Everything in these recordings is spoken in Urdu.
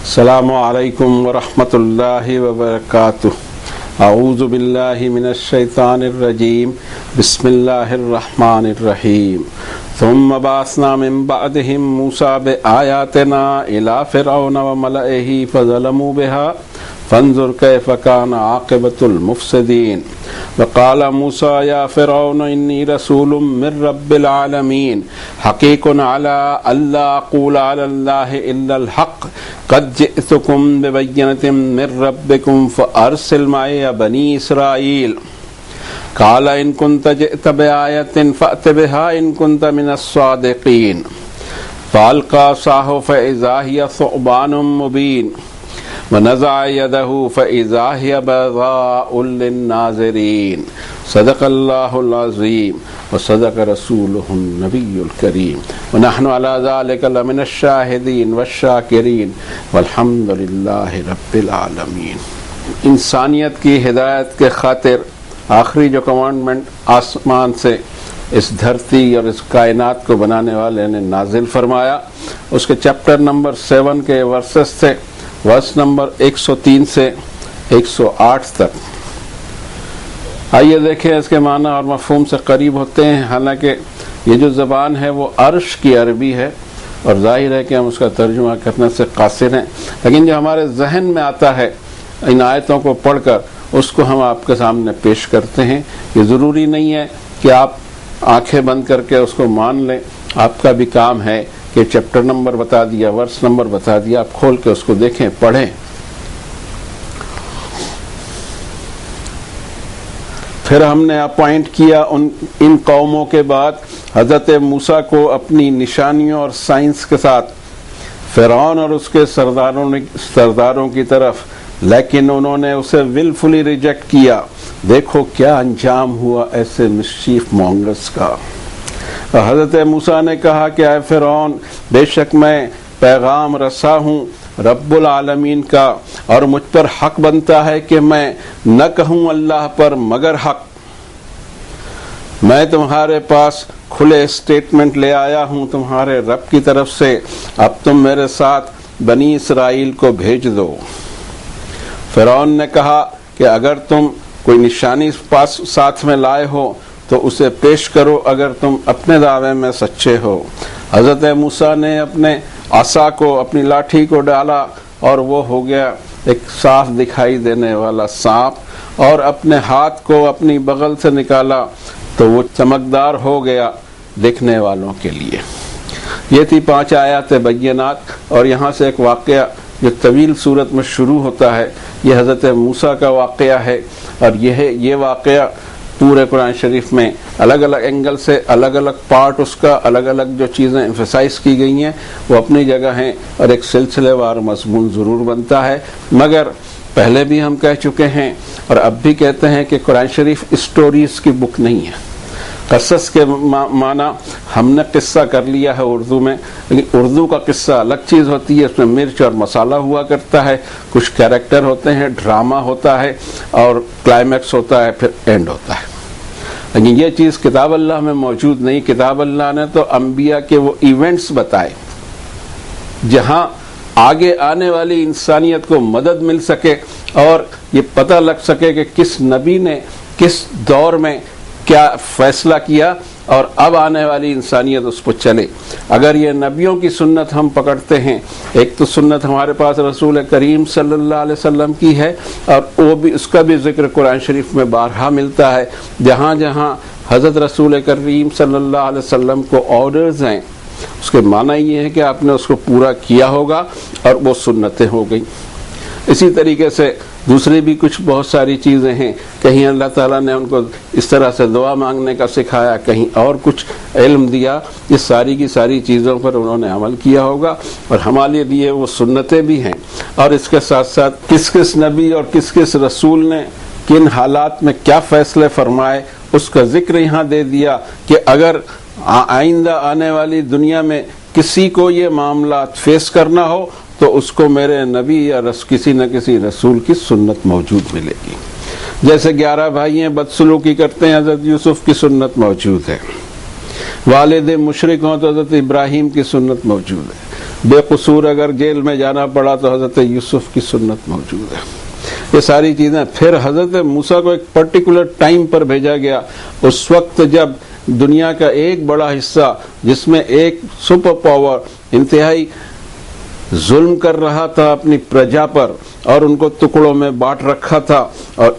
السلام علیکم ورحمۃ اللہ وبرکاتہ۔ اعوذ باللہ من الشیطان الرجیم، بسم اللہ الرحمن الرحیم۔ ثم بعثنا من بعدهم موسى بآیاتنا إلى فرعون وملئه فظلموا بها فانظر كيف كان عاقبة المفسدين۔ وقال موسى يا فرعون إني رسول من رب العالمين حقيق على ألا أقول على الله إلا الحق قد جئتكم ببينة من ربكم فأرسل معي بني إسرائيل۔ قال إن كنت جئت بآية فأت بها إن كنت من الصادقين۔ فألقى عصاه فإذا هي ثعبان مبين ونزع يده فإذا هي بيضاء للناظرين۔ صدق الله العظيم وصدق رسوله النبي الكريم ونحن على ذلك لمن الشاهدين والشاكرين والحمد لله رب العالمين۔ انسانیت کی ہدایت کے خاطر آخری جو کمانڈمنٹ آسمان سے اس دھرتی اور اس کائنات کو بنانے والے نے نازل فرمایا، اس کے چیپٹر نمبر 7 کے ورسز تھے، ورس نمبر 103 سے 108 تک۔ آئیے دیکھیں اس کے معنی اور مفہوم سے قریب ہوتے ہیں۔ حالانکہ یہ جو زبان ہے وہ عرش کی عربی ہے اور ظاہر ہے کہ ہم اس کا ترجمہ کرنے سے قاصر ہیں، لیکن جو ہمارے ذہن میں آتا ہے ان آیتوں کو پڑھ کر اس کو ہم آپ کے سامنے پیش کرتے ہیں۔ یہ ضروری نہیں ہے کہ آپ آنکھیں بند کر کے اس کو مان لیں، آپ کا بھی کام ہے کہ چیپٹر نمبر بتا دیا، ورس نمبر بتا دیا، آپ کھول کے اس کو دیکھیں، پڑھیں۔ پھر ہم نے اپوائنٹ کیا ان قوموں کے بعد حضرت موسیٰ کو اپنی نشانیوں اور سائنس کے ساتھ فرعون اور اس کے سرداروں کی طرف، لیکن انہوں نے اسے ولفلی ریجیکٹ کیا۔ دیکھو کیا انجام ہوا ایسے مسچیف مونگرز کا۔ حضرت موسیٰ نے کہا کہ اے فرعون، بے شک میں پیغام رساں ہوں رب العالمین کا، اور مجھ پر حق بنتا ہے کہ میں نہ کہوں اللہ پر مگر حق۔ میں تمہارے پاس کھلے اسٹیٹمنٹ لے آیا ہوں تمہارے رب کی طرف سے، اب تم میرے ساتھ بنی اسرائیل کو بھیج دو۔ فرعون نے کہا کہ اگر تم کوئی نشانی پاس ساتھ میں لائے ہو تو اسے پیش کرو اگر تم اپنے دعوے میں سچے ہو۔ حضرت موسیٰ نے اپنے عصا کو، اپنی لاٹھی کو ڈالا اور وہ ہو گیا ایک صاف دکھائی دینے والا سانپ، اور اپنے ہاتھ کو اپنی بغل سے نکالا تو وہ چمکدار ہو گیا دیکھنے والوں کے لیے۔ یہ تھی 5 آیات بینات، اور یہاں سے ایک واقعہ جو طویل صورت میں شروع ہوتا ہے، یہ حضرت موسیٰ کا واقعہ ہے، اور یہ واقعہ پورے قرآن شریف میں الگ الگ اینگل سے الگ الگ پارٹ، اس کا الگ الگ جو چیزیں ایمفیسائز کی گئی ہیں وہ اپنی جگہ ہیں، اور ایک سلسلے وار مضمون ضرور بنتا ہے۔ مگر پہلے بھی ہم کہہ چکے ہیں اور اب بھی کہتے ہیں کہ قرآن شریف اسٹوریز کی بک نہیں ہے۔ قصص کے معنی ہم نے قصہ کر لیا ہے اردو میں، لیکن اردو کا قصہ الگ چیز ہوتی ہے، اس میں مرچ اور مسالہ ہوا کرتا ہے، کچھ کیریکٹر ہوتے ہیں، ڈرامہ ہوتا ہے، اور کلائمیکس ہوتا ہے، پھر اینڈ ہوتا ہے۔ لیکن یہ چیز کتاب اللہ میں موجود نہیں۔ کتاب اللہ نے تو انبیاء کے وہ ایونٹس بتائے جہاں آگے آنے والی انسانیت کو مدد مل سکے اور یہ پتہ لگ سکے کہ کس نبی نے کس دور میں کیا فیصلہ کیا، اور اب آنے والی انسانیت اس پر چلے۔ اگر یہ نبیوں کی سنت ہم پکڑتے ہیں، ایک تو سنت ہمارے پاس رسول کریم صلی اللہ علیہ وسلم کی ہے، اور وہ بھی اس کا بھی ذکر قرآن شریف میں بارہا ملتا ہے۔ جہاں جہاں حضرت رسول کریم صلی اللہ علیہ وسلم کو آرڈرز ہیں، اس کے معنی یہ ہے کہ آپ نے اس کو پورا کیا ہوگا اور وہ سنتیں ہو گئیں۔ اسی طریقے سے دوسری بھی کچھ بہت ساری چیزیں ہیں، کہیں اللہ تعالیٰ نے ان کو اس طرح سے دعا مانگنے کا سکھایا، کہیں اور کچھ علم دیا، یہ ساری کی ساری چیزوں پر انہوں نے عمل کیا ہوگا، اور ہمارے لیے وہ سنتیں بھی ہیں۔ اور اس کے ساتھ ساتھ کس کس نبی اور کس کس رسول نے کن حالات میں کیا فیصلے فرمائے اس کا ذکر یہاں دے دیا کہ اگر آئندہ آنے والی دنیا میں کسی کو یہ معاملات فیس کرنا ہو تو اس کو میرے نبی یا کسی نہ کسی رسول کی سنت موجود ملے گی۔ جیسے 11 بھائی ہیں بدسلوکی کرتے ہیں، حضرت یوسف کی سنت موجود ہے۔ والد مشرک ہوں تو حضرت ابراہیم کی سنت موجود ہے۔ بے قصور اگر جیل میں جانا پڑا تو حضرت یوسف کی سنت موجود ہے. یہ ساری چیزیں. پھر حضرت موسیٰ کو ایک پرٹیکولر ٹائم پر بھیجا گیا، اس وقت جب دنیا کا ایک بڑا حصہ جس میں ایک سپر پاور انتہائی ظلم کر رہا تھا اپنی پرجا پر اور ان کو ٹکڑوں میں بانٹ رکھا تھا، اور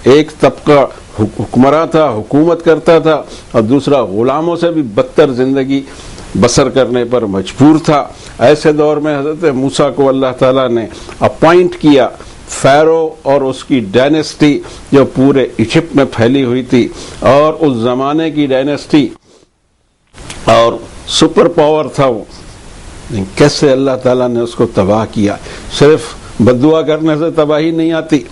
ایک طبقہ حکمراں تھا، حکومت کرتا تھا، اور دوسرا غلاموں سے بھی بدتر زندگی بسر کرنے پر مجبور تھا. ایسے دور میں حضرت موسیٰ کو اللہ تعالیٰ نے اپوائنٹ کیا. فیرو اور اس کی ڈائنیسٹی جو پورے ایجپٹ میں پھیلی ہوئی تھی، اور اس زمانے کی ڈائنیسٹی اور سپر پاور تھا وہ، کیسے اللہ تعالیٰ نے اس کو تباہ کیا. صرف بددعا کرنے سے تباہی نہیں آتی،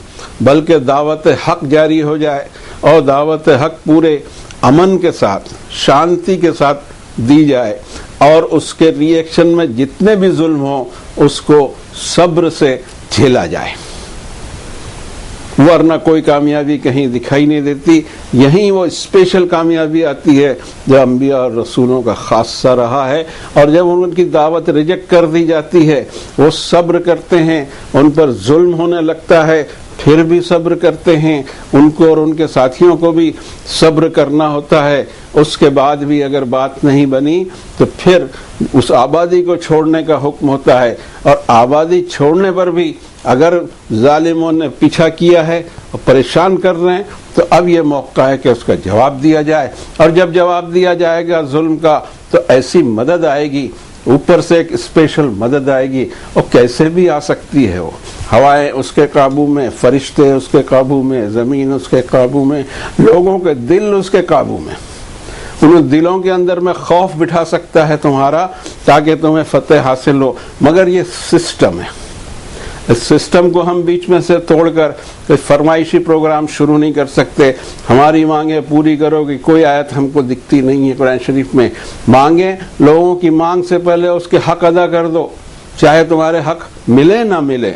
بلکہ دعوت حق جاری ہو جائے اور دعوت حق پورے امن کے ساتھ، شانتی کے ساتھ دی جائے، اور اس کے ری ایکشن میں جتنے بھی ظلم ہوں اس کو صبر سے جھیلا جائے، ورنہ کوئی کامیابی کہیں دکھائی نہیں دیتی. یہیں وہ اسپیشل کامیابی آتی ہے جو انبیاء اور رسولوں کا خاصہ رہا ہے. اور جب ان کی دعوت ریجیکٹ کر دی جاتی ہے وہ صبر کرتے ہیں، ان پر ظلم ہونے لگتا ہے پھر بھی صبر کرتے ہیں، ان کو اور ان کے ساتھیوں کو بھی صبر کرنا ہوتا ہے. اس کے بعد بھی اگر بات نہیں بنی تو پھر اس آبادی کو چھوڑنے کا حکم ہوتا ہے، اور آبادی چھوڑنے پر بھی اگر ظالموں نے پیچھا کیا ہے اور پریشان کر رہے ہیں تو اب یہ موقع ہے کہ اس کا جواب دیا جائے. اور جب جواب دیا جائے گا ظلم کا تو ایسی مدد آئے گی، اوپر سے ایک اسپیشل مدد آئے گی، اور کیسے بھی آ سکتی ہے. وہ ہوائیں اس کے قابو میں، فرشتے اس کے قابو میں، زمین اس کے قابو میں، لوگوں کے دل اس کے قابو میں. ان دلوں کے اندر میں خوف بٹھا سکتا ہے تمہارا تاکہ تمہیں فتح حاصل ہو، مگر یہ سسٹم ہے. اس سسٹم کو ہم بیچ میں سے توڑ کر کوئی فرمائشی پروگرام شروع نہیں کر سکتے. ہماری مانگیں پوری کرو گی، کوئی آیت ہم کو دکھتی نہیں ہے قرآن شریف میں. مانگیں، لوگوں کی مانگ سے پہلے اس کے حق ادا کر دو، چاہے تمہارے حق ملے نہ ملے،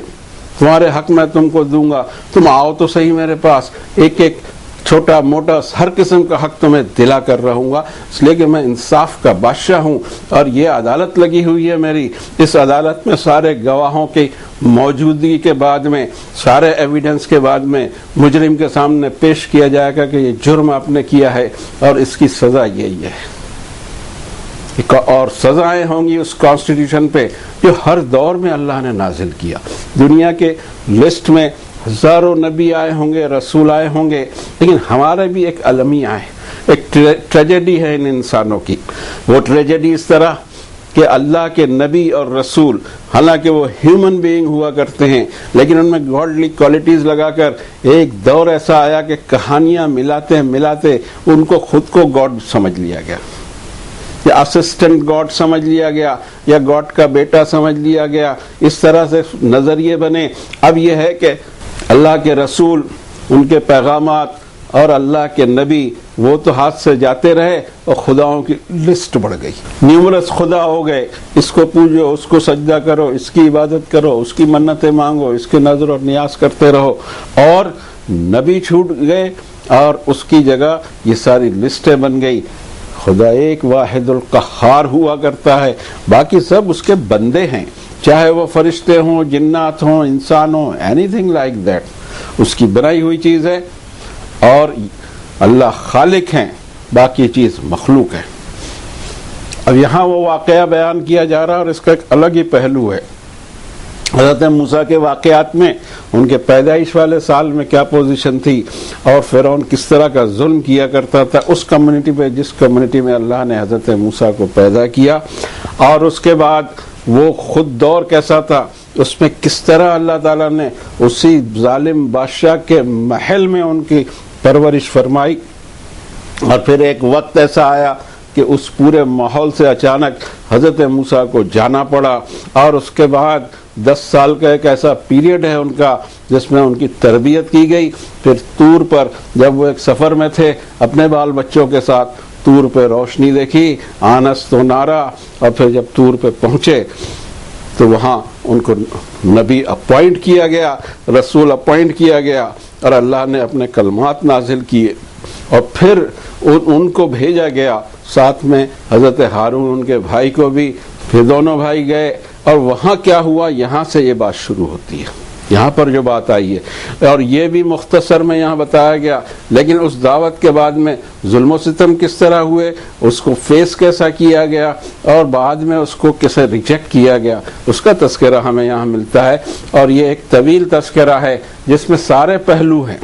تمہارے حق میں تم کو دوں گا. تم آؤ تو صحیح میرے پاس، ایک ایک چھوٹا موٹا ہر قسم کا حق تمہیں دلا کر رہوں گا، اس لیے کہ میں انصاف کا بادشاہ ہوں اور یہ عدالت لگی ہوئی ہے میری. اس عدالت میں سارے گواہوں کی موجودگی کے بعد میں، سارے ایویڈنس کے بعد میں مجرم کے سامنے پیش کیا جائے گا کہ یہ جرم آپ نے کیا ہے اور اس کی سزا یہی ہے. اور سزائیں ہوں گی اس کانسٹیٹیوشن پہ جو ہر دور میں اللہ نے نازل کیا. دنیا کے لسٹ میں ہزاروں نبی آئے ہوں گے، رسول آئے ہوں گے، لیکن ہمارے بھی ایک المیہ ہے، ایک ٹریجڈی ہے ان انسانوں کی. وہ ٹریجڈی اس طرح کہ اللہ کے نبی اور رسول حالانکہ وہ ہیومن بینگ ہوا کرتے ہیں لیکن ان میں گاڈلی کوالٹیز لگا کر ایک دور ایسا آیا کہ کہانیاں ملاتے ملاتے ان کو خود کو گاڈ سمجھ لیا گیا، یا اسسٹنٹ گاڈ سمجھ لیا گیا، یا گاڈ کا بیٹا سمجھ لیا گیا. اس طرح سے نظریے بنے. اب یہ ہے کہ اللہ کے رسول، ان کے پیغامات اور اللہ کے نبی وہ تو ہاتھ سے جاتے رہے اور خداؤں کی لسٹ بڑھ گئی. نیومرس خدا ہو گئے، اس کو پوجو، اس کو سجدہ کرو، اس کی عبادت کرو، اس کی منتیں مانگو، اس کے نظر اور نیاز کرتے رہو. اور نبی چھوٹ گئے اور اس کی جگہ یہ ساری لسٹیں بن گئی. خدا ایک واحد القہار ہوا کرتا ہے، باقی سب اس کے بندے ہیں، چاہے وہ فرشتے ہوں، جنات ہوں، انسان ہوں، اینی تھنگ لائک دیٹ. اس کی بنائی ہوئی چیز ہے اور اللہ خالق ہیں، باقی چیز مخلوق ہے. اب یہاں وہ واقعہ بیان کیا جا رہا ہے اور اس کا ایک الگ ہی پہلو ہے. حضرت موسیٰ کے واقعات میں ان کے پیدائش والے سال میں کیا پوزیشن تھی اور فرعون کس طرح کا ظلم کیا کرتا تھا اس کمیونٹی پہ، جس کمیونٹی میں اللہ نے حضرت موسیٰ کو پیدا کیا، اور اس کے بعد وہ خود دور کیسا تھا، اس میں کس طرح اللہ تعالیٰ نے اسی ظالم بادشاہ کے محل میں ان کی پرورش فرمائی. اور پھر ایک وقت ایسا آیا کہ اس پورے ماحول سے اچانک حضرت موسیٰ کو جانا پڑا، اور اس کے بعد 10 سال کا ایک ایسا پیریڈ ہے ان کا جس میں ان کی تربیت کی گئی. پھر طور پر جب وہ ایک سفر میں تھے اپنے بال بچوں کے ساتھ، طور پہ روشنی دیکھی، آنست و نارا، اور پھر جب طور پہ پہنچے تو وہاں ان کو نبی اپوائنٹ کیا گیا، رسول اپوائنٹ کیا گیا، اور اللہ نے اپنے کلمات نازل کیے، اور پھر ان کو بھیجا گیا ساتھ میں حضرت ہارون ان کے بھائی کو بھی پھر دونوں بھائی گئے اور وہاں کیا ہوا، یہاں سے یہ بات شروع ہوتی ہے، یہاں پر جو بات آئی ہے، اور یہ بھی مختصر میں یہاں بتایا گیا، لیکن اس دعوت کے بعد میں ظلم و ستم کس طرح ہوئے، اس کو فیس کیسا کیا گیا، اور بعد میں اس کو کیسے ریجیکٹ کیا گیا، اس کا تذکرہ ہمیں یہاں ملتا ہے۔ اور یہ ایک طویل تذکرہ ہے جس میں سارے پہلو ہیں،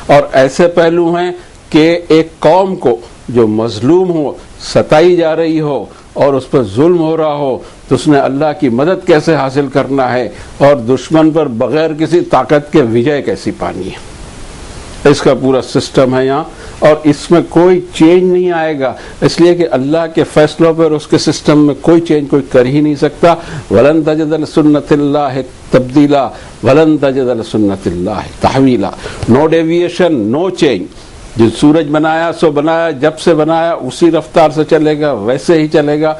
اور ایسے پہلو ہیں کہ ایک قوم کو جو مظلوم ہو، ستائی جا رہی ہو اور اس پر ظلم ہو رہا ہو، تو اس نے اللہ کی مدد کیسے حاصل کرنا ہے، اور دشمن پر بغیر کسی طاقت کے وجے کیسی پانی ہے، اس کا پورا سسٹم ہے یہاں، اور اس میں کوئی چینج نہیں آئے گا، اس لیے کہ اللہ کے فیصلوں پر اس کے سسٹم میں کوئی چینج کوئی کر ہی نہیں سکتا۔ وَلَن تَجِدَ لِسُنَّتِ اللَّهِ تَبْدِيلًا وَلَن تَجِدَ لِسُنَّتِ اللَّهِ تَحْوِيلًا۔ نو ڈیویشن، نو چینج۔ جو سورج بنایا سو بنایا، جب سے بنایا اسی رفتار سے چلے گا، ویسے ہی چلے گا،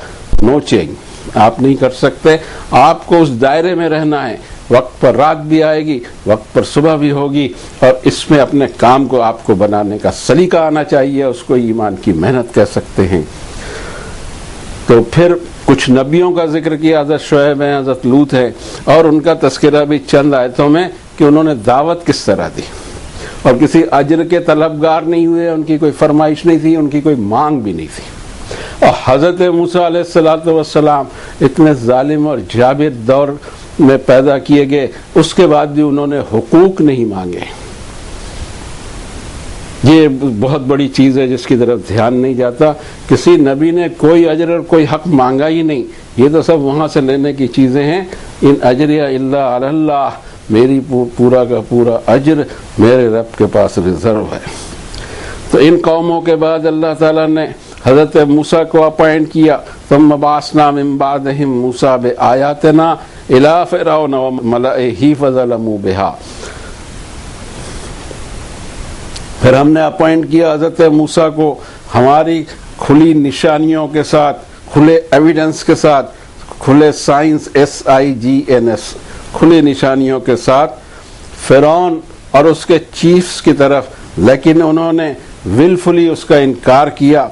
نو چینج آپ نہیں کر سکتے۔ آپ کو اس دائرے میں رہنا ہے، وقت پر رات بھی آئے گی، وقت پر صبح بھی ہوگی، اور اس میں اپنے کام کو آپ کو بنانے کا سلیقہ آنا چاہیے، اس کو ایمان کی محنت کہہ سکتے ہیں۔ تو پھر کچھ نبیوں کا ذکر کیا، حضرت شعیب ہیں، حضرت لوط ہے، اور ان کا تذکرہ بھی چند آیتوں میں کہ انہوں نے دعوت کس طرح دی، اور کسی اجر کے طلبگار نہیں ہوئے، ان کی کوئی فرمائش نہیں تھی، ان کی کوئی مانگ بھی نہیں تھی۔ اور حضرت موسیٰ علیہ السلام اتنے ظالم اور جابر دور میں پیدا کیے گئے، اس کے بعد بھی انہوں نے حقوق نہیں مانگے۔ یہ بہت بڑی چیز ہے جس کی طرف دھیان نہیں جاتا۔ کسی نبی نے کوئی اجر اور کوئی حق مانگا ہی نہیں، یہ تو سب وہاں سے لینے کی چیزیں ہیں۔ ان اجریہ الا علی اللہ، میری پورا کا پورا اجر میرے رب کے پاس ریزرو ہے۔ تو ان قوموں کے بعد اللہ تعالیٰ نے حضرت موسیٰ کو اپائنٹ کیا، ثم بعثنا من بعدہم موسیٰ بآیاتنا الی فرعون وملئہ فظلموا بہا۔ پھر ہم نے اپائنٹ کیا حضرت موسیٰ کو ہماری کھلی نشانیوں کے ساتھ، کھلے ایویڈنس کے ساتھ، کھلے سائنس SIGNS، کھلی نشانیوں کے ساتھ فرعون اور اس کے چیفز کی طرف، لیکن انہوں نے ولفلی اس کا انکار کیا،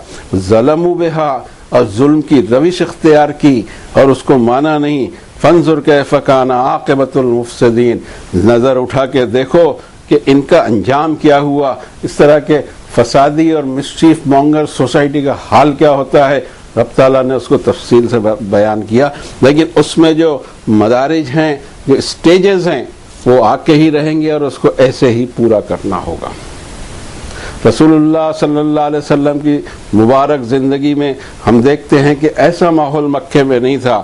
ظلموا بہا، اور ظلم کی روش اختیار کی اور اس کو مانا نہیں۔ فانظر کیف کان عاقبۃ المفسدین، نظر اٹھا کے دیکھو کہ ان کا انجام کیا ہوا، اس طرح کے فسادی اور مسچیف مونگر سوسائٹی کا حال کیا ہوتا ہے۔ رب تعالیٰ نے اس کو تفصیل سے بیان کیا، لیکن اس میں جو مدارج ہیں، جو اسٹیجز ہیں، وہ آ کے ہی رہیں گے اور اس کو ایسے ہی پورا کرنا ہوگا۔ رسول اللہ صلی اللہ علیہ وسلم کی مبارک زندگی میں ہم دیکھتے ہیں کہ ایسا ماحول مکے میں نہیں تھا،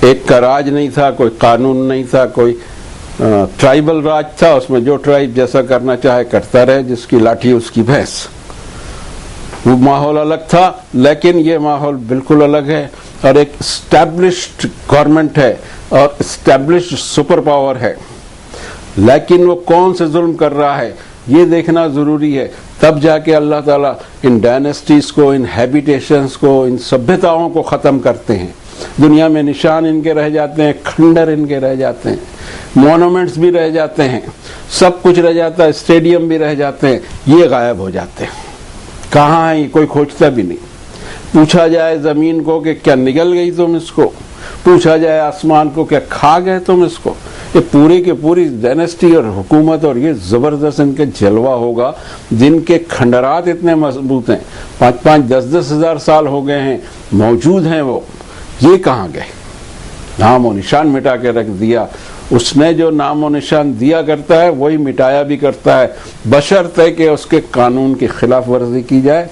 ایک کا راج نہیں تھا، کوئی قانون نہیں تھا، کوئی ٹرائبل راج تھا، اس میں جو ٹرائب جیسا کرنا چاہے کرتا رہے، جس کی لاٹھی اس کی بھینس۔ وہ ماحول الگ تھا، لیکن یہ ماحول بالکل الگ ہے، اور ایک اسٹیبلشڈ گورنمنٹ ہے اور اسٹیبلشڈ سپر پاور ہے، لیکن وہ کون سے ظلم کر رہا ہے یہ دیکھنا ضروری ہے۔ تب جا کے اللہ تعالیٰ ان ڈائنسٹیز کو، ان ہیبیٹیشنز کو، ان سبھیتاؤں کو ختم کرتے ہیں۔ دنیا میں نشان ان کے رہ جاتے ہیں، کھنڈر ان کے رہ جاتے ہیں، مونومنٹس بھی رہ جاتے ہیں، سب کچھ رہ جاتا ہے، اسٹیڈیم بھی رہ جاتے ہیں، یہ غائب ہو جاتے ہیں۔ کہاں ہیں یہ کوئی کھوجتا بھی نہیں۔ پوچھا جائے زمین کو کہ کیا نگل گئی تم اس کو، پوچھا جائے آسمان کو کیا کھا گئے تم اس کو، یہ پوری کی پوری ڈائنسٹی اور حکومت، اور یہ زبردست ان کے جلوہ ہوگا جن کے کھنڈرات اتنے مضبوط ہیں، 5-10 ہزار سال ہو گئے ہیں موجود ہیں، وہ یہ کہاں گئے؟ نام و نشان مٹا کے رکھ دیا۔ اس نے جو نام و نشان دیا کرتا ہے وہی مٹایا بھی کرتا ہے، بشرطے کہ اس کے قانون کی خلاف ورزی کی جائے۔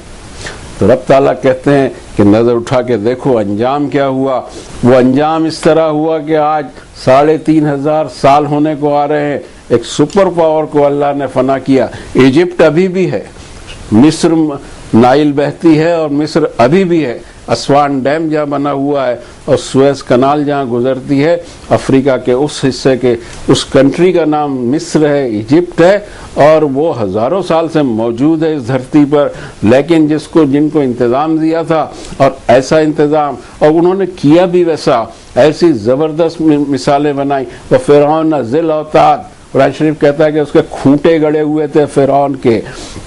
تو رب تعالیٰ کہتے ہیں کہ نظر اٹھا کے دیکھو انجام کیا ہوا۔ وہ انجام اس طرح ہوا کہ آج 3500 سال ہونے کو آ رہے ہیں، ایک سپر پاور کو اللہ نے فنا کیا۔ ایجپٹ ابھی بھی ہے، مصر نائل بہتی ہے اور مصر ابھی بھی ہے، اسوان ڈیم جہاں بنا ہوا ہے اور سویز کنال جہاں گزرتی ہے، افریقہ کے اس حصے کے اس کنٹری کا نام مصر ہے، ایجپٹ ہے، اور وہ ہزاروں سال سے موجود ہے اس دھرتی پر۔ لیکن جن کو انتظام دیا تھا، اور ایسا انتظام، اور انہوں نے کیا بھی ویسا، ایسی زبردست مثالیں بنائی۔ وَفِرْعَوْنَ ذِی الْأَوْتَادِ قرآن شریف کہتا ہے کہ اس کے کھوٹے گڑے ہوئے تھے فرعون کے،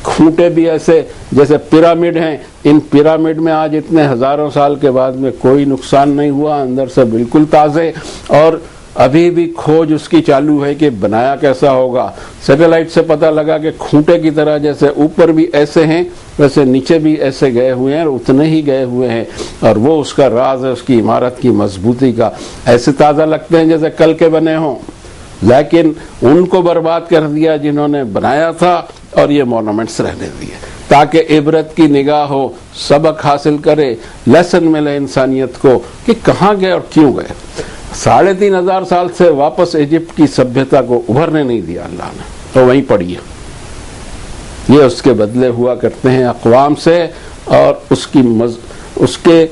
کھوٹے بھی ایسے جیسے پیرامڈ ہیں، ان پیرامڈ میں آج اتنے ہزاروں سال کے بعد میں کوئی نقصان نہیں ہوا، اندر سے بالکل تازے، اور ابھی بھی کھوج اس کی چالو ہے کہ بنایا کیسا ہوگا۔ سیٹلائٹ سے پتہ لگا کہ کھوٹے کی طرح جیسے اوپر بھی ایسے ہیں ویسے نیچے بھی ایسے گئے ہوئے ہیں اور اتنے ہی گئے ہوئے ہیں، اور وہ اس کا راز ہے اس کی عمارت کی مضبوطی کا۔ ایسے تازہ لگتے ہیں جیسے کل کے بنے ہوں، لیکن ان کو برباد کر دیا جنہوں نے بنایا تھا، اور یہ مونومنٹس رہنے دیے تاکہ عبرت کی نگاہ ہو، سبق حاصل کرے، لیسن ملے انسانیت کو کہ کہاں گئے اور کیوں گئے۔ 3500 سال سے واپس ایجپٹ کی سبھیتا کو ابھرنے نہیں دیا اللہ نے، تو وہیں پڑی ہے۔ یہ اس کے بدلے ہوا کرتے ہیں اقوام سے، اور اس کے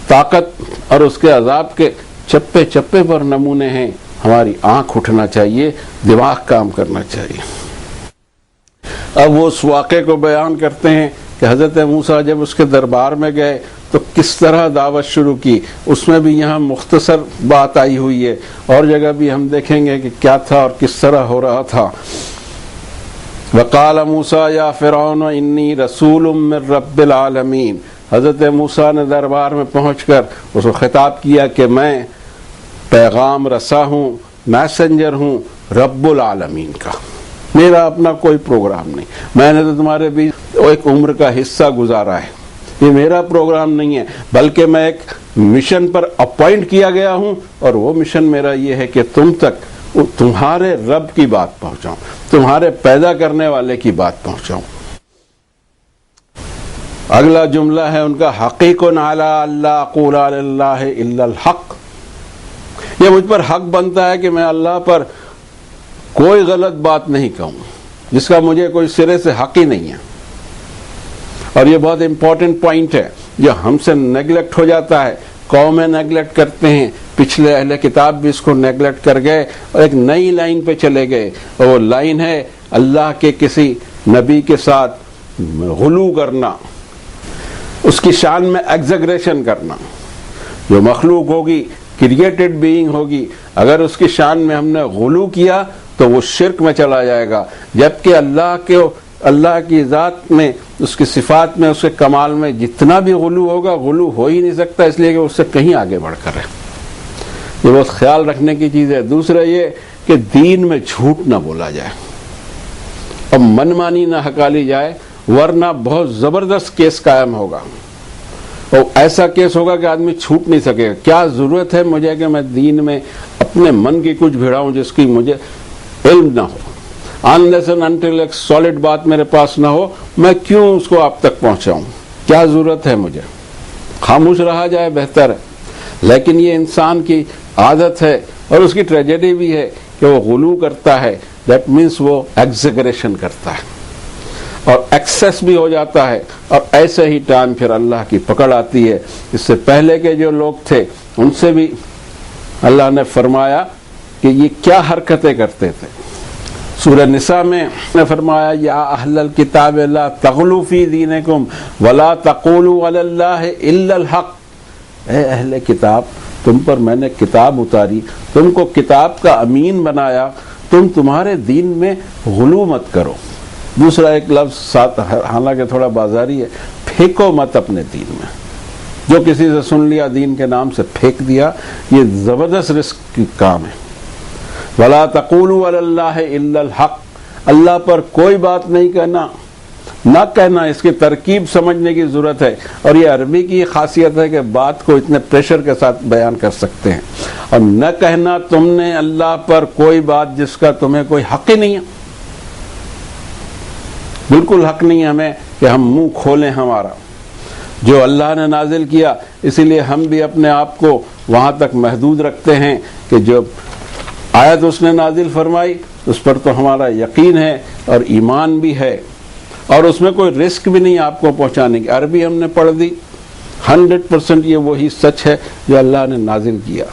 طاقت اور اس کے عذاب کے چپے چپے پر نمونے ہیں۔ ہماری آنکھ اٹھنا چاہیے، دماغ کام کرنا چاہیے۔ اب وہ اس واقعے کو بیان کرتے ہیں کہ حضرت موسیٰ جب اس کے دربار میں گئے تو کس طرح دعوت شروع کی، اس میں بھی یہاں مختصر بات آئی ہوئی ہے، اور جگہ بھی ہم دیکھیں گے کہ کیا تھا اور کس طرح ہو رہا تھا۔ وقال موسیٰ یا فرعون انی رسول من رب العالمین، حضرت موسیٰ نے دربار میں پہنچ کر اس کو خطاب کیا کہ میں پیغام رسا ہوں، میسنجر ہوں رب العالمین کا، میرا اپنا کوئی پروگرام نہیں، میں نے تو تمہارے بیچ ایک عمر کا حصہ گزارا ہے، یہ میرا پروگرام نہیں ہے، بلکہ میں ایک مشن پر اپوائنٹ کیا گیا ہوں، اور وہ مشن میرا یہ ہے کہ تم تک تمہارے رب کی بات پہنچاؤں، تمہارے پیدا کرنے والے کی بات پہنچاؤں۔ اگلا جملہ ہے ان کا، حقیقٌ علی اللہ اقول علی اللہ الا الحق، یہ مجھ پر حق بنتا ہے کہ میں اللہ پر کوئی غلط بات نہیں کہوں جس کا مجھے کوئی سرے سے حق ہی نہیں ہے۔ اور یہ بہت امپورٹنٹ پوائنٹ ہے جو ہم سے نیگلیکٹ ہو جاتا ہے، قومیں نیگلیکٹ کرتے ہیں، پچھلے اہل کتاب بھی اس کو نیگلیکٹ کر گئے اور ایک نئی لائن پہ چلے گئے، اور وہ لائن ہے اللہ کے کسی نبی کے ساتھ غلو کرنا، اس کی شان میں ایگزیگریشن کرنا۔ جو مخلوق ہوگی، کریٹڈ بینگ ہوگی، اگر اس کی شان میں ہم نے غلو کیا تو وہ شرک میں چلا جائے گا، جبکہ اللہ کی ذات میں، اس کی صفات میں، اس کے کمال میں جتنا بھی غلو ہوگا، غلو ہو ہی نہیں سکتا، اس لیے کہ اس سے کہیں آگے بڑھ کر ہے۔ یہ بہت خیال رکھنے کی چیز ہے۔ دوسرا یہ کہ دین میں جھوٹ نہ بولا جائے اور منمانی نہ ہکالی جائے، ورنہ بہت زبردست کیس قائم ہوگا، اور ایسا کیس ہوگا کہ آدمی چھوٹ نہیں سکے گا۔ کیا ضرورت ہے مجھے کہ میں دین میں اپنے من کی کچھ بھیڑاؤں جس کی مجھے علم نہ ہو، unless and until ایک سالڈ بات میرے پاس نہ ہو، میں کیوں اس کو آپ تک پہنچاؤں؟ کیا ضرورت ہے مجھے؟ خاموش رہا جائے بہتر ہے۔ لیکن یہ انسان کی عادت ہے، اور اس کی ٹریجڈی بھی ہے کہ وہ غلو کرتا ہے، دیٹ مینس وہ ایگزیگریشن کرتا ہے اور ایکسیس بھی ہو جاتا ہے، اور ایسے ہی ٹائم پھر اللہ کی پکڑ آتی ہے۔ اس سے پہلے کے جو لوگ تھے ان سے بھی اللہ نے فرمایا کہ یہ کیا حرکتیں کرتے تھے۔ سورہ نساء میں نے فرمایا یا اہل الکتاب لا تغلوا فی دینکم ولا تقولوا علی اللہ الا الحق، اے اہل کتاب تم پر میں نے کتاب اتاری، تم کو کتاب کا امین بنایا، تم تمہارے دین میں غلو مت کرو۔ دوسرا ایک لفظ ساتھ حالانکہ تھوڑا بازاری ہے، پھینکو مت اپنے دین میں، جو کسی سے سن لیا دین کے نام سے پھینک دیا، یہ زبردست رسک کی کام ہے۔ وَلَا تَقُولُوا عَلَى اللَّهِ إِلَّا الْحَقِّ، اللہ پر کوئی بات نہیں کہنا، نہ کہنا، اس کی ترکیب سمجھنے کی ضرورت ہے، اور یہ عربی کی خاصیت ہے کہ بات کو اتنے پریشر کے ساتھ بیان کر سکتے ہیں۔ اور نہ کہنا تم نے اللہ پر کوئی بات جس کا تمہیں کوئی حق ہی نہیں ہے، بالکل حق نہیں ہے ہمیں کہ ہم منہ کھولیں ہمارا، جو اللہ نے نازل کیا، اسی لیے ہم بھی اپنے آپ کو وہاں تک محدود رکھتے ہیں کہ جو آیت اس نے نازل فرمائی اس پر تو ہمارا یقین ہے اور ایمان بھی ہے، اور اس میں کوئی رسک بھی نہیں آپ کو پہنچانے کی۔ عربی ہم نے پڑھ دی، 100% یہ وہی سچ ہے جو اللہ نے نازل کیا۔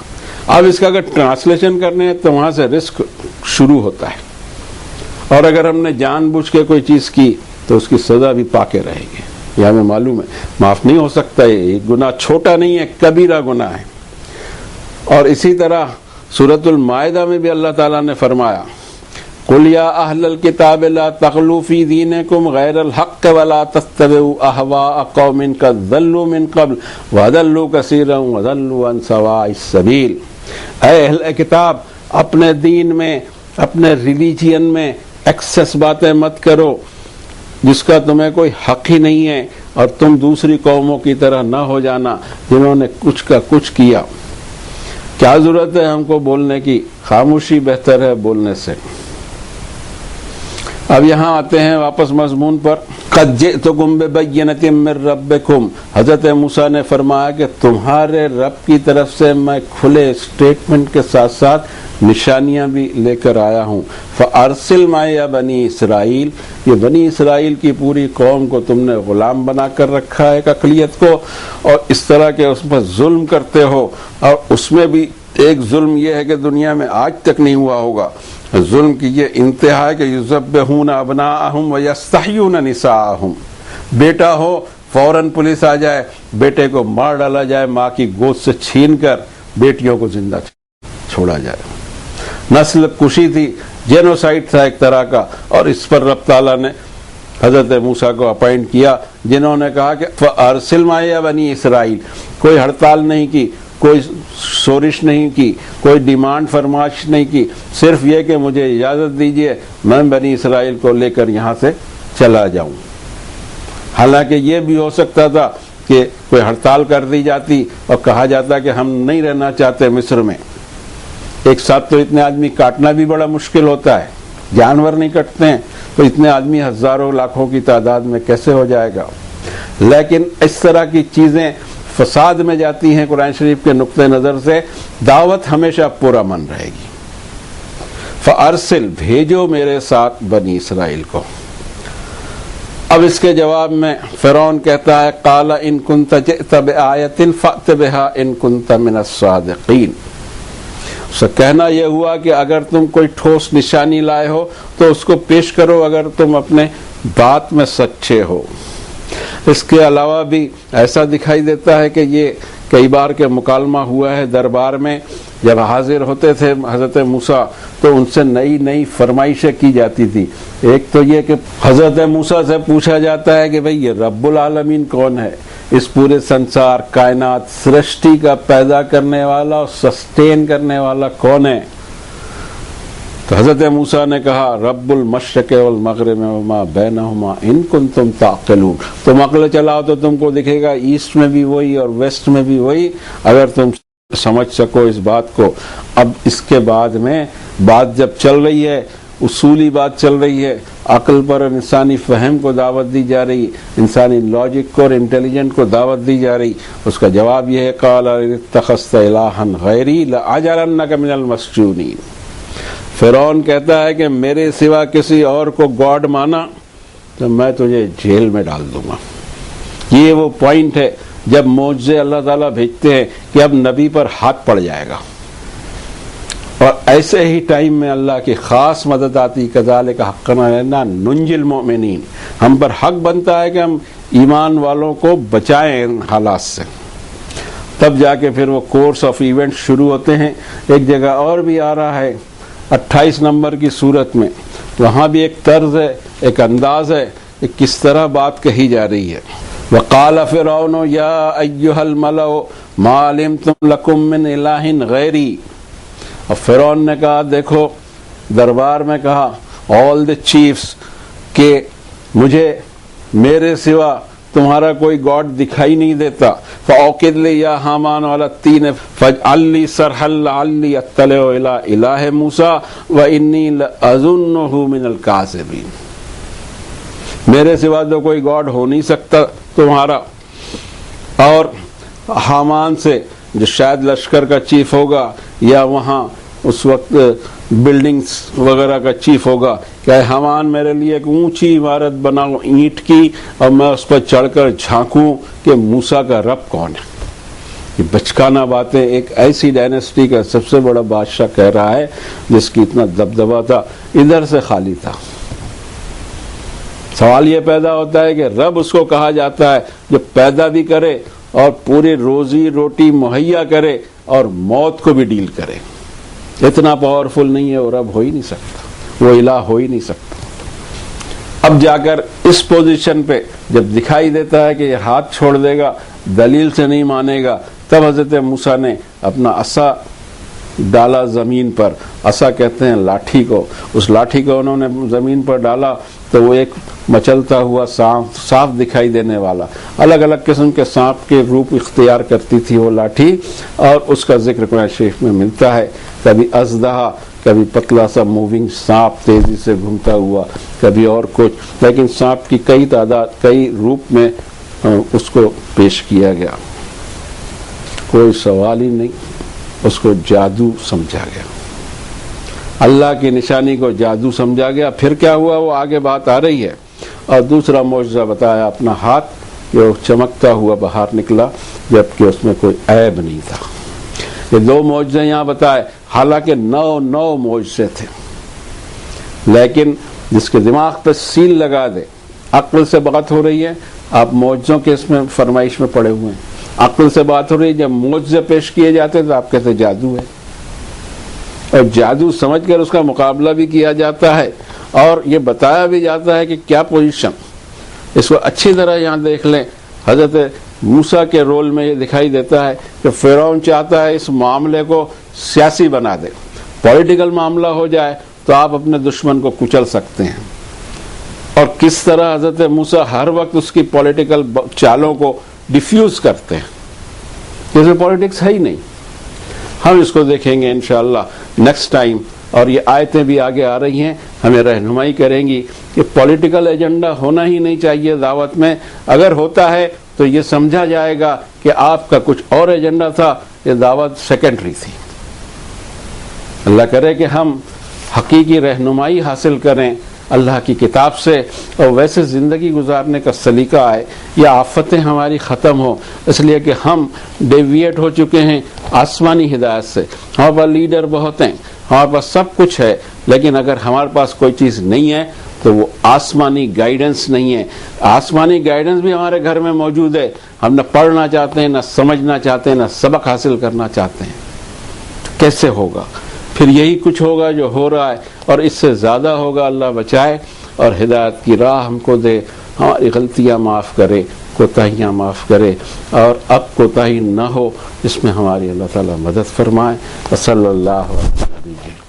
اب اس کا اگر ٹرانسلیشن کرنے ہے تو وہاں سے رسک شروع ہوتا ہے، اور اگر ہم نے جان بوجھ کے کوئی چیز کی تو اس کی سزا بھی پا کے رہے گی، یہ ہمیں معلوم ہے، معاف نہیں ہو سکتا۔ یہ گناہ چھوٹا نہیں ہے، کبیرہ گناہ ہے۔ اور اسی طرح سورۃ المائدہ میں بھی اللہ تعالیٰ نے فرمایا قل یا اہل الکتاب لا تغلوا فی دینکم غیر الحق ولا تتبعوا اہواء قوم قد ضلوا من قبل وضلوا کثیرا وضلوا عن سواء السبیل۔ اے اہل کتاب، اپنے دین میں، اپنے ریلیجین میں ایکسس باتیں مت کرو جس کا تمہیں کوئی حق ہی نہیں ہے، اور تم دوسری قوموں کی طرح نہ ہو جانا جنہوں نے کچھ کا کچھ کیا۔ کیا ضرورت ہے ہم کو بولنے کی؟ خاموشی بہتر ہے بولنے سے۔ اب یہاں آتے ہیں واپس مضمون پر۔ قد جئتکم ببینۃ من ربکم، حضرت موسیٰ نے فرمایا کہ تمہارے رب کی طرف سے میں کھلے اسٹیٹمنٹ کے ساتھ ساتھ نشانیاں بھی لے کر آیا ہوں۔ فارسل معی بنی اسرائیل، یہ بنی اسرائیل کی پوری قوم کو تم نے غلام بنا کر رکھا ہے، ایک اقلیت کو، اور اس طرح کے اس پر ظلم کرتے ہو، اور اس میں بھی ایک ظلم یہ ہے کہ دنیا میں آج تک نہیں ہوا ہوگا، ظلم کی یہ انتہا ہے کہ یذبحون ابناءہم ویستحیون نساءہم، بیٹا ہو فوراً پولیس آ جائے، بیٹے کو مار ڈالا جائے، ماں کی گود سے چھین کر بیٹیوں کو زندہ چھوڑا جائے۔ نسل کشی تھی، جینوسائیڈ تھا ایک طرح کا، اور اس پر رب تعالیٰ نے حضرت موسیٰ کو اپائنٹ کیا، جنہوں نے کہا کہ فارسل معی بنی اسرائیل، کوئی ہڑتال نہیں کی، کوئی شورش نہیں کی، کوئی ڈیمانڈ فرمائش نہیں کی، صرف یہ کہ مجھے اجازت دیجئے میں بنی اسرائیل کو لے کر یہاں سے چلا جاؤں۔ حالانکہ یہ بھی ہو سکتا تھا کہ کوئی ہڑتال کر دی جاتی اور کہا جاتا کہ ہم نہیں رہنا چاہتے مصر میں۔ ایک ساتھ تو اتنے آدمی کاٹنا بھی بڑا مشکل ہوتا ہے، جانور نہیں کٹتے ہیں تو اتنے آدمی ہزاروں لاکھوں کی تعداد میں کیسے ہو جائے گا؟ لیکن اس طرح کی چیزیں فساد میں جاتی ہیں قرآن شریف کے نقطہ نظر سے، دعوت ہمیشہ پورا من رہے گی۔ فارسل، بھیجو میرے ساتھ بنی اسرائیل کو۔ اب اس کے جواب میں فرعون کہتا ہے قال ان کنت جئت بآیۃ فأت بها ان کنت من الصادقین، اس سے کہنا یہ ہوا کہ اگر تم کوئی ٹھوس نشانی لائے ہو تو اس کو پیش کرو اگر تم اپنے بات میں سچے ہو۔ اس کے علاوہ بھی ایسا دکھائی دیتا ہے کہ یہ کئی بار کے مکالمہ ہوا ہے دربار میں، جب حاضر ہوتے تھے حضرت موسیٰ تو ان سے نئی نئی فرمائشیں کی جاتی تھی۔ ایک تو یہ کہ حضرت موسیٰ سے پوچھا جاتا ہے کہ بھئی یہ رب العالمین کون ہے، اس پورے سنسار کائنات سرشٹی کا پیدا کرنے والا اور سسٹین کرنے والا کون ہے؟ تو حضرت موسیٰ نے کہا رب المشرق والمغرب وما بینہما ان کنتم تعقلون، تم عقل چلاؤ تو تم کو دکھے گا ایسٹ میں بھی وہی اور ویسٹ میں بھی وہی، اگر تم سمجھ سکو اس بات کو۔ اب اس کے بعد میں بات جب چل رہی ہے، اصولی بات چل رہی ہے، عقل پر اور انسانی فہم کو دعوت دی جا رہی، انسانی لاجک کو اور انٹیلیجنٹ کو دعوت دی جا رہی، اس کا جواب یہ ہے قال اتخذت الہا غیری لاجعلنک من المسجونین۔ فرعون کہتا ہے کہ میرے سوا کسی اور کو گاڈ مانا تو میں تجھے جیل میں ڈال دوں گا۔ یہ وہ پوائنٹ ہے جب معجزے اللہ تعالیٰ بھیجتے ہیں کہ اب نبی پر ہاتھ پڑ جائے گا، اور ایسے ہی ٹائم میں اللہ کی خاص مدد آتی، کذالک حقا علینا ننجی المؤمنین، ہم پر حق بنتا ہے کہ ہم ایمان والوں کو بچائیں ان حالات سے۔ تب جا کے پھر وہ کورس آف ایونٹ شروع ہوتے ہیں۔ ایک جگہ اور بھی آ رہا ہے 28 نمبر کی صورت میں، وہاں بھی ایک طرز ہے، ایک انداز ہے کہ کس طرح بات کہی جا رہی ہے۔ وقال فرعون یا ایھا الملأ ما علمت لکم من الہ غیری، اور فرعون نے کہا دیکھو دربار میں کہا all the chiefs کہ مجھے میرے سوا تمہارا کوئی گاڈ دکھائی نہیں دیتا۔ فأوقد لي يا حامان على الطين فاجعل لي صرحا لعلي اطلع الى الہ موسیٰ واني لأظنه من الكاذبین، میرے سوا تو کوئی گاڈ ہو نہیں سکتا تمہارا، اور حامان سے جو شاید لشکر کا چیف ہوگا یا وہاں اس وقت بلڈنگز وغیرہ کا چیف ہوگا کہ حامان میرے لیے ایک اونچی عمارت بناؤ اینٹ کی اور میں اس پر چڑھ کر جھانکوں کہ موسیٰ کا رب کون ہے۔ یہ بچکانہ باتیں ایک ایسی ڈائنسٹی کا سب سے بڑا بادشاہ کہہ رہا ہے جس کی اتنا دبدبہ تھا، ادھر سے خالی تھا۔ سوال یہ پیدا ہوتا ہے کہ رب اس کو کہا جاتا ہے جو پیدا بھی کرے اور پوری روزی روٹی مہیا کرے اور موت کو بھی ڈیل کرے، اتنا پاورفل نہیں ہے وہ رب، ہو ہی نہیں سکتا۔ وہ الہ ہو ہی نہیں سکتا۔ اب جا کر اس پوزیشن پہ جب دکھائی دیتا ہے کہ یہ ہاتھ چھوڑ دے گا، دلیل سے نہیں مانے گا، تب حضرت موسیٰ نے اپنا عصا ڈالا زمین پر۔ عصا کہتے ہیں لاٹھی کو، اس لاٹھی کو انہوں نے زمین پر ڈالا تو وہ ایک مچلتا ہوا صاف دکھائی دینے والا، الگ الگ قسم کے سانپ کے روپ اختیار کرتی تھی وہ لاٹھی، اور اس کا ذکر قرآن شریف میں ملتا ہے، کبھی اژدہا، کبھی پتلا سا موونگ سانپ تیزی سے گھومتا ہوا، کبھی اور کچھ، لیکن سانپ کی کئی تعداد، کئی روپ میں اس کو پیش کیا گیا۔ کوئی سوال ہی نہیں، اس کو جادو سمجھا گیا، اللہ کی نشانی کو جادو سمجھا گیا۔ پھر کیا ہوا وہ آگے بات آ رہی ہے۔ اور دوسرا معجزہ بتایا اپنا ہاتھ کہ وہ چمکتا ہوا باہر نکلا جبکہ اس میں کوئی عیب نہیں تھا۔ یہ دو معجزے یہاں بتائے، حالانکہ 9 معجزے تھے، لیکن جس کے دماغ پہ سیل لگا دے، عقل سے بات ہو رہی ہے، آپ معجزوں کے اس میں فرمائش میں پڑے ہوئے ہیں، عقل سے بات ہو رہی ہے، جب معجزے پیش کیے جاتے تو آپ کہتے جادو ہے، اور جادو سمجھ کر اس کا مقابلہ بھی کیا جاتا ہے، اور یہ بتایا بھی جاتا ہے کہ کیا پوزیشن۔ اس کو اچھی طرح یہاں دیکھ لیں، حضرت موسیٰ کے رول میں یہ دکھائی دیتا ہے کہ فرعون چاہتا ہے اس معاملے کو سیاسی بنا دے، پولیٹیکل معاملہ ہو جائے تو آپ اپنے دشمن کو کچل سکتے ہیں، اور کس طرح حضرت موسیٰ ہر وقت اس کی پولیٹیکل چالوں کو ڈیفیوز کرتے ہیں، جیسے پولیٹکس ہے ہی نہیں۔ ہم اس کو دیکھیں گے انشاءاللہ نیکسٹ ٹائم، اور یہ آیتیں بھی آگے آ رہی ہیں، ہمیں رہنمائی کریں گی کہ پولیٹیکل ایجنڈا ہونا ہی نہیں چاہیے دعوت میں، اگر ہوتا ہے تو یہ سمجھا جائے گا کہ آپ کا کچھ اور ایجنڈا تھا، یہ دعوت سیکنڈری تھی۔ اللہ کرے کہ ہم حقیقی رہنمائی حاصل کریں اللہ کی کتاب سے، اور ویسے زندگی گزارنے کا سلیقہ آئے، یہ آفتیں ہماری ختم ہو، اس لیے کہ ہم ڈیویٹ ہو چکے ہیں آسمانی ہدایت سے۔ ہمارے پاس لیڈر بہت ہیں، ہمارے پاس سب کچھ ہے، لیکن اگر ہمارے پاس کوئی چیز نہیں ہے تو وہ آسمانی گائیڈنس نہیں ہے۔ آسمانی گائیڈنس بھی ہمارے گھر میں موجود ہے، ہم نہ پڑھنا چاہتے ہیں، نہ سمجھنا چاہتے ہیں، نہ سبق حاصل کرنا چاہتے ہیں، تو کیسے ہوگا؟ پھر یہی کچھ ہوگا جو ہو رہا ہے، اور اس سے زیادہ ہوگا۔ اللہ بچائے اور ہدایت کی راہ ہم کو دے، ہماری غلطیاں معاف کرے، کوتاہیاں معاف کرے، اور اب کوتاہی نہ ہو اس میں ہماری اللہ تعالیٰ مدد فرمائے۔ صلی اللہ علیہ وسلم۔